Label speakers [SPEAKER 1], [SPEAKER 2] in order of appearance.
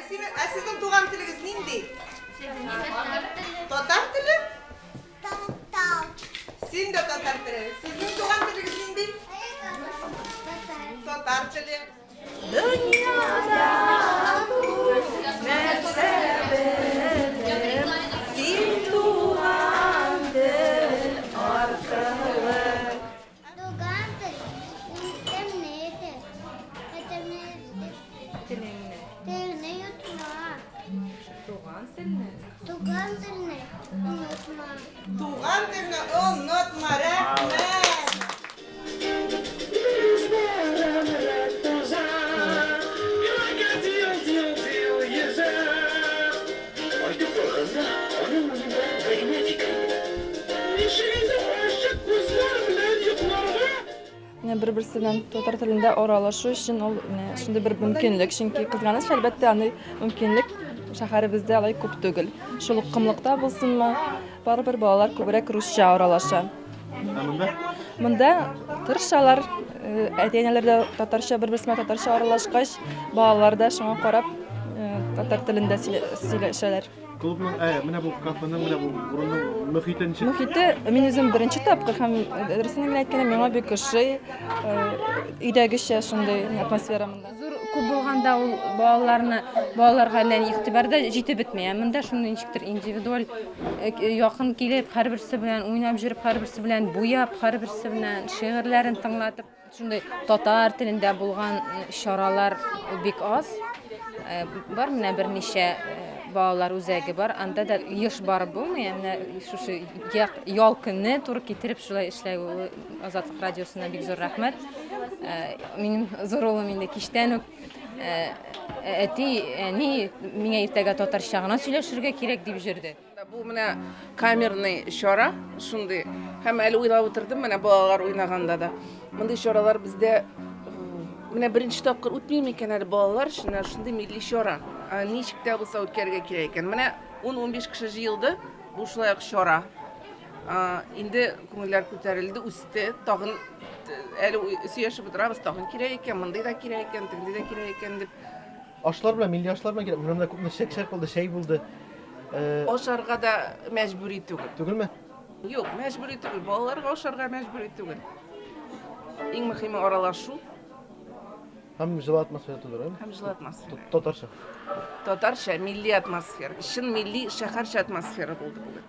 [SPEAKER 1] Sizin tuğan tiliniz nindi? Tatar tili? Sin de tatar tili. Sizin tuğan tiliniz nindi? Tatar tili. Dünyada ne sebebi sin tuğan dil arkalık. Tuğan dilini unutma rahmet.
[SPEAKER 2] Bir-birisi bilen tatar tilinde oralaşu için ol şunda bir mümkünlük. Çünkü kızganiş elbette yani mümkünlük şäheribizde alay köp түгел. Şol kymlykta bulsunma baribir balalar köbürek rusça oralaşa. Munda tırşalar äteýänler tatarça bir-birisine tatarça aralaşgaç balalar da şoňa garap tatar tilinde söýleşýär.
[SPEAKER 3] Klubun mene bu kafenin mene bu burunun mühitini
[SPEAKER 2] Muhiti men özüm birinchi tapqir ham rasmini aytganda menga bek ошый үйдәгечә шундый атмосфера монда.
[SPEAKER 4] Зур күп булганда ул балаларга игътибарда җитеп бетмәй. Монда шундый ничектер индивидуаль якын килеп, һәрберсе белән уйнап җөреп, һәрберсе белән буяп, һәрберсе белән шигырьләрен тыңлатып, шундый татар телендә булган чаралар бик аз. Бар менә берничә балалар үзәге бар. Анда да еш барып булмый. Менә шушы ял көнне туры китереп шулай эшләй Азатлык радиосына бик зур рәхмәт. Минем зур улым инде кичтән үк әти, әни миңа иртәгә татарча гына сөйләшергә кирәк дип җөрде.
[SPEAKER 5] Бу менә камерный чара, шундый. Һәм әле уйлап утырдым, менә балалар уйнаганда да. Мондый чаралар бездә менә беренче тапкыр үтми микән әле балалар өчен шундый милли чара. Ничек тә булса үткәргә кирәк икән. Менә 10-15 кеше җыелды, бу шулай ук чара. Инде күңелләр күтәрелде, үсте, тагын әле сөйләшеп утырабыз, тагын кирәк икән, мондый да кирәк икән, тегендә дә кирәк икән дип.
[SPEAKER 3] Aşlar bile milli aşlar bile gerek. Bunun da kupne şek oldu, şey buldu.
[SPEAKER 5] Ашарга да мәҗбүри түгел.
[SPEAKER 3] Түгел mü?
[SPEAKER 5] Юк, мәҗбүри түгел. Балаларга ашарга мәҗбүри түгел. Иң мөһиме аралашу
[SPEAKER 3] Hem жылы атмосфера тудыр, değil mi?
[SPEAKER 5] һәм җылы атмосфера.
[SPEAKER 3] Tatarça.
[SPEAKER 5] Татарча милли атмосфера. Чын милли шәһәрчә атмосфера булды бүген.